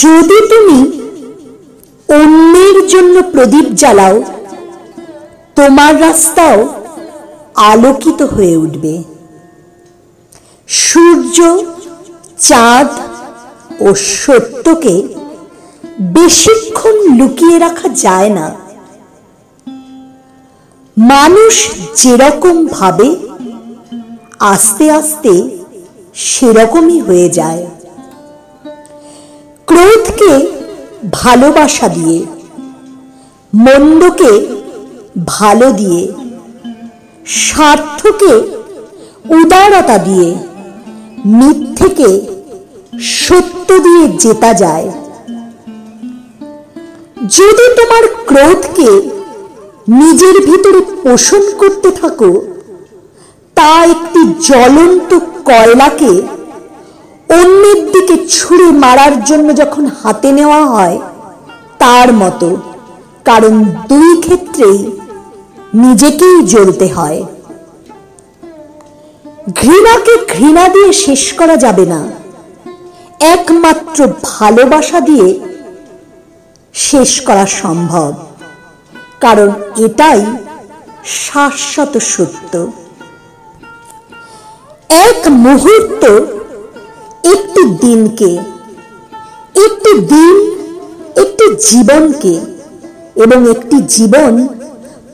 যদি তুমি অন্যের জন্য প্রদীপ জ্বালাও, তোমার রাস্তাও আলোকিত হয়ে উঠবে। সূর্য, চাঁদ ও সত্যকে বেশিক্ষণ লুকিয়ে রাখা যায় না। মানুষ যেরকম ভাবে আস্তে আস্তে সেরকমই হয়ে যায়। ক্রোধকে ভালোবাসা দিয়ে, মন্দকে ভালো দিয়ে, স্বার্থকে উদারতা দিয়ে, মিথ্যেকে সত্য দিয়ে জেতা যায়। যদি তোমার ক্রোধকে নিজের ভিতরে পোষণ করতে থাকো, তা একটি জ্বলন্ত কয়লাকে অন্যের দিকে ছুঁড়ে মারার জন্য যখন হাতে নেওয়া হয় তার মতো, কারণ দুই ক্ষেত্রেই নিজেকেই জ্বলতে হয়। ঘৃণাকে ঘৃণা দিয়ে শেষ করা যাবে না, একমাত্র ভালোবাসা দিয়ে শেষ করা সম্ভব, কারণ এটাই শাশ্বত সত্য। এক মুহূর্ত একটি দিনকে, একটি দিন একটি জীবনকে, এবং একটি জীবন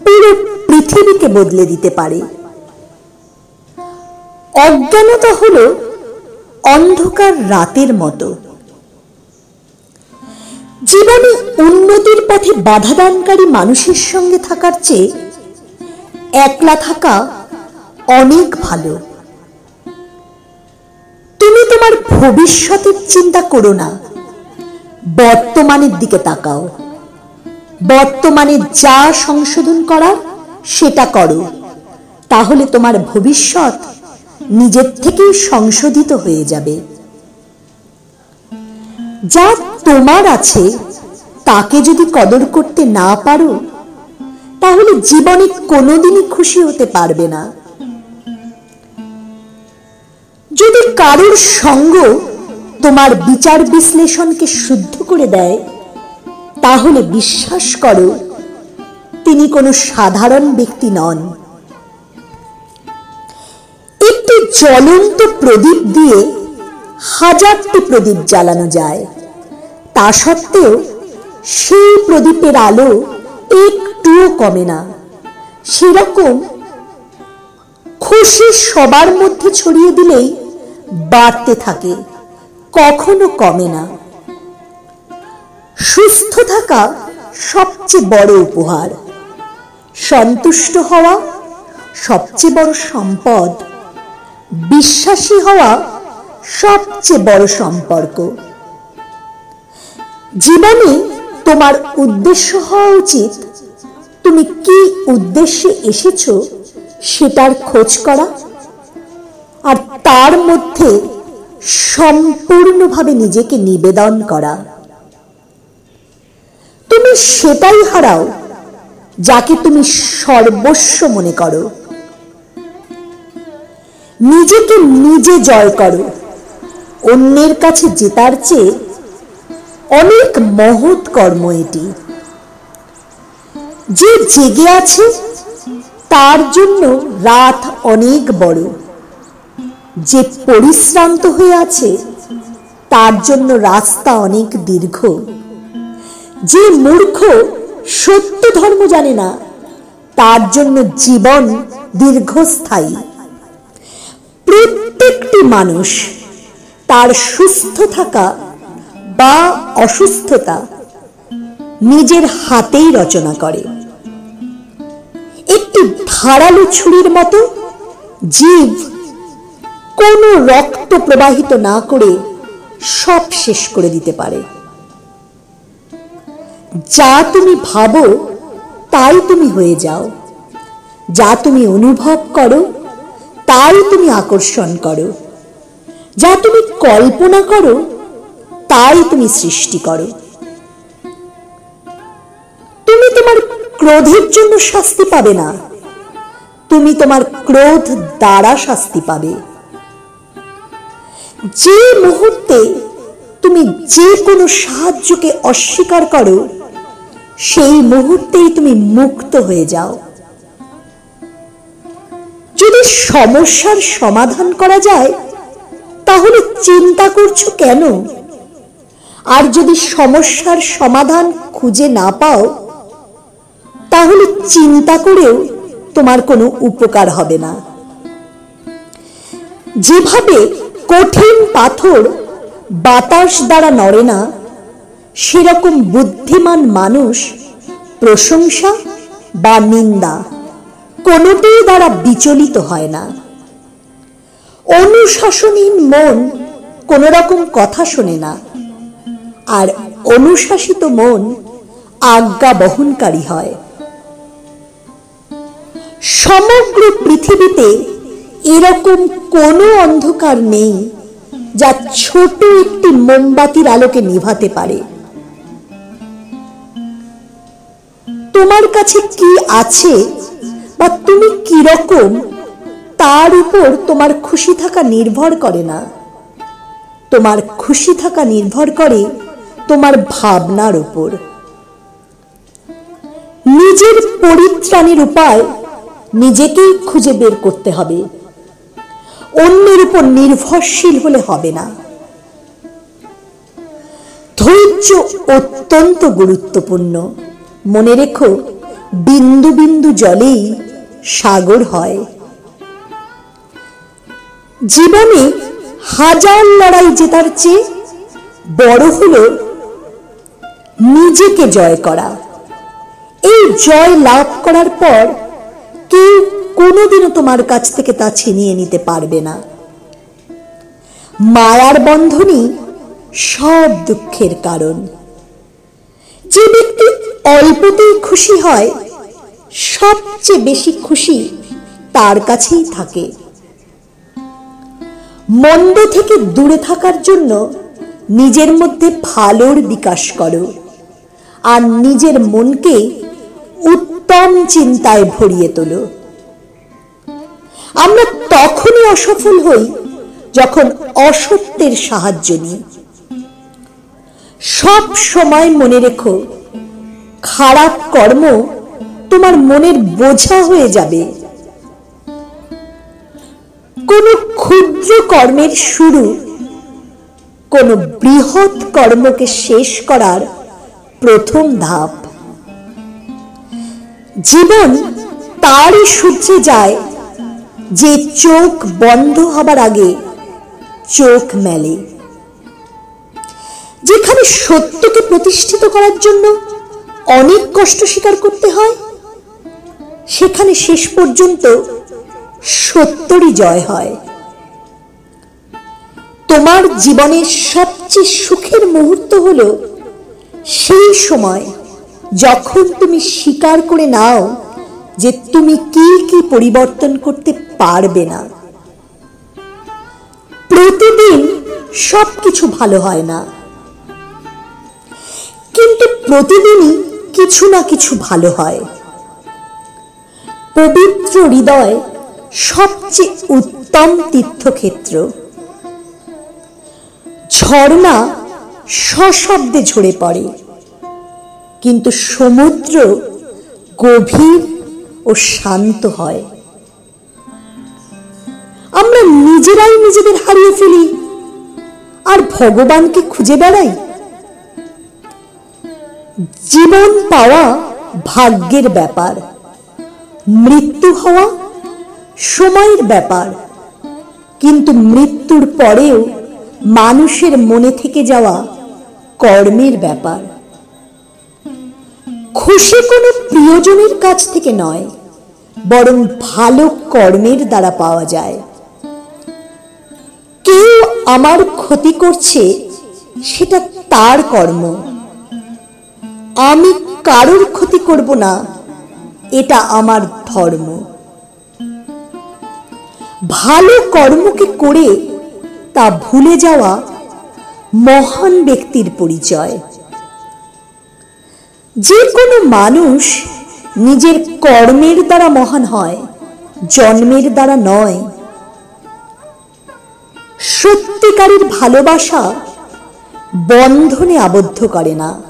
পুরো পৃথিবীকে বদলে দিতে পারে। অজ্ঞানতা হলো অন্ধকার রাতের মতো। জীবনে উন্নতির পথে বাধাদানকারী মানুষের সঙ্গে থাকার চেয়ে একলা থাকা অনেক ভালো। তুমি তোমার ভবিষ্যতের চিন্তা করো না, বর্তমানের দিকে তাকাও। বর্তমানে যা সংশোধন করার সেটা করো, তাহলে তোমার ভবিষ্যৎ নিজের থেকেই সংশোধিত হয়ে যাবে। যা তোমার আছে তাকে যদি কদর করতে না পারো, তাহলে জীবনে কোনোদিনই খুশি হতে পারবে না। যদি কারোর সঙ্গ তোমার বিচার বিশ্লেষণকে শুদ্ধ করে দেয়, তাহলে বিশ্বাস করো তিনি কোনো সাধারণ ব্যক্তি নন। একটি জ্বলন্ত প্রদীপ দিয়ে হাজারটি প্রদীপ জ্বালানো যায়, তা সত্ত্বেও সেই প্রদীপের আলো একটুও কমে না। সেরকম খুশি সবার মধ্যে ছড়িয়ে দিলেই বাড়তে থাকে, কখনো কমে না। সুস্থ থাকা সবচেয়ে বড় উপহার, সন্তুষ্ট হওয়া সবচেয়ে বড় সম্পদ, বিশ্বাসী হওয়া সবচেয়ে বড় সম্পর্ক। জীবনে তোমার উদ্দেশ্য হওয়া উচিত তুমি কি উদ্দেশ্যে এসেছো সেটার খোঁজ করা, আর তার মধ্যে সম্পূর্ণভাবে নিজেকে নিবেদন করা। তুমি সেটাই হারাও যাকে তুমি সর্বস্ব মনে করো। নিজেকে নিজে জয় করো। অন্যের কাছে জেতার চেয়ে অনেক মহৎ কর্ম এটি। যে জেগে আছে তার জন্য রাত অনেক বড়, যে পরিশ্রান্ত হয়ে আছে তার জন্য রাস্তা অনেক দীর্ঘ। যে মূর্খ সত্য ধর্ম জানে না তার জন্য জীবন দীর্ঘস্থায়ী। প্রত্যেকটি মানুষ তার সুস্থ থাকা বা অসুস্থতা নিজের হাতেই রচনা করে। একটি ধারালো ছুরির মতো জীব কোনো রক্ত প্রবাহিত না করে সব শেষ করে দিতে পারে। যা তুমি ভাবো তাই তুমি হয়ে যাও, যা তুমি অনুভব করো তাই তুমি আকর্ষণ করো, যা তুমি কল্পনা করো তাই তুমি সৃষ্টি করো। তুমি তোমার ক্রোধের জন্য শাস্তি পাবে না, তুমি তোমার ক্রোধ দ্বারা শাস্তি পাবে। যে মুহূর্তে তুমি তুমি যে কোনো সাহায্যকে অস্বীকার করো, সেই মুহূর্তেই তুমি মুক্ত হয়ে যাও। যদি সমস্যার সমাধান করা যায়, তাহলে চিন্তা করছো কেন? আর যদি সমস্যার সমাধান খুঁজে না পাও, তাহলে চিন্তা করেও তোমার কোনো উপকার হবে না। যেভাবে কঠিন পাথর বাতাস দ্বারা নড়ে না, সেরকম বুদ্ধিমান মানুষ প্রশংসা বা নিন্দা কোনোটির দ্বারা বিচলিত হয় না। অনুশাসনহীন মন কোন রকম কথা শোনে না, আর অনুশাসিত মন আজ্ঞা বহনকারী হয়। সমগ্র পৃথিবীতে এরকম কোনো অন্ধকার নেই যা ছোট একটি মোমবাতির আলোকে নিভাতে পারে। তোমার কাছে কি আছে বা তুমি কি রকম, তার উপর তোমার খুশি থাকা নির্ভর করে না। তোমার খুশি থাকা নির্ভর করে তোমার ভাবনার উপর। নিজের পরিত্রাণের উপায় নিজেকেই খুঁজে বের করতে হবে, অন্যের উপর নির্ভরশীল হলে হবে না। ধৈর্য অত্যন্ত গুরুত্বপূর্ণ। মনে রেখো, বিন্দু বিন্দু জলেই সাগর হয়। জীবনে হাজার লড়াই জেতার চেয়ে বড় হলো নিজেকে জয় করা। এই জয় লাভ করার পর কেউ কোনোদিনও তোমার কাছ থেকে তা ছিনিয়ে নিতে পারবে না। মায়ার বন্ধনই সব দুঃখের কারণ। যে ব্যক্তি অল্পতেই খুশি হয়, সবচেয়ে বেশি খুশি তার কাছেই থাকে। মন্দ থেকে দূরে থাকার জন্য নিজের মধ্যে ভালোর বিকাশ করো, আর নিজের মনকে উত্তম চিন্তায় ভরিয়ে তোলো। আমরা তখনই অসফল হই যখন অসত্যের সাহায্য নিই। সব সময় মনে রেখো, খারাপ কর্ম তোমার মনের বোঝা হয়ে যাবে। কোন ক্ষুদ্র কর্মের শুরু কোন বৃহৎ কর্মকে শেষ করার প্রথম ধাপ। জীবন তারই সূত্রে যায় যে চোখ বন্ধ হবার আগে চোখ মেলে। যেখানে সত্যকে প্রতিষ্ঠিত করার জন্য অনেক কষ্ট স্বীকার করতে হয়, সেখানে শেষ পর্যন্ত সত্যরই জয় হয়। তোমার জীবনের সবচেয়ে সুখের মুহূর্ত হলো সেই সময় যখন তুমি স্বীকার করে নাও যে তুমি কি কি পরিবর্তন করতে পারবে না। প্রতিদিন সবকিছু ভালো হয় না, কিন্তু প্রতিদিনই কিছু না কিছু ভালো হয়। পবিত্র হৃদয় সবচেয়ে উত্তম তীর্থক্ষেত্র। ঝর্ণা সশব্দে ঝরে পড়ে, কিন্তু সমুদ্র গভীর ও শান্ত হয়। আমরা নিজেরাই নিজেদের হারিয়ে ফেলি আর ভগবানকে খুঁজে বেড়াই। জীবন পাওয়া ভাগ্যের ব্যাপার, মৃত্যু হওয়া সময়ের ব্যাপার, কিন্তু মৃত্যুর পরেও মানুষের মনে থেকে যাওয়া কর্মের ব্যাপার। খুশি কোনো প্রিয়জনের কাছ থেকে নয়, বরং ভালো কর্মের দ্বারা পাওয়া যায়। কেউ আমার ক্ষতি করছে, সেটা তার কর্ম। আমি কারোর ক্ষতি করব না, এটা আমার ধর্ম। ভালো কর্মকে করে তা ভুলে যাওয়া মহান ব্যক্তির পরিচয়। যে কোনো মানুষ নিজের কর্মের দ্বারা মহান হয়, জন্মের দ্বারা নয়। সত্যিকারের ভালোবাসা বন্ধনে আবদ্ধ করে না,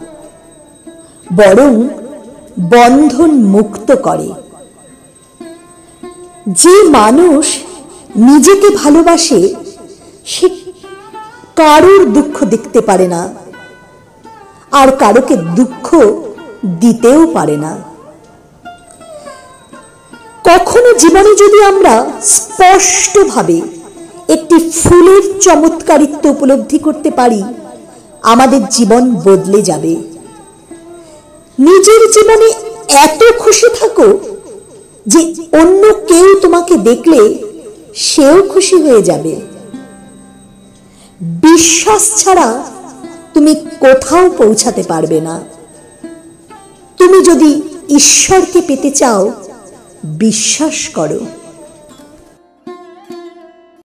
বরং বন্ধন মুক্ত করে। যে মানুষ নিজেকে ভালোবাসে সে কারোর দুঃখ দেখতে পারে না, আর কারোকে দুঃখ দিতেও পারে না। কখনো জীবনে যদি আমরা স্পষ্টভাবে একটি ফুলের চমৎকারিত্ব উপলব্ধি করতে পারি, আমাদের জীবন বদলে যাবে। নিজের জীবনে এত খুশি থাকো যে অন্য কেউ তোমাকে দেখলে সেও খুশি হয়ে যাবে। বিশ্বাস ছাড়া তুমি কোথাও পৌঁছাতে পারবে না। তুমি যদি ঈশ্বরকে পেতে চাও, বিশ্বাস করো।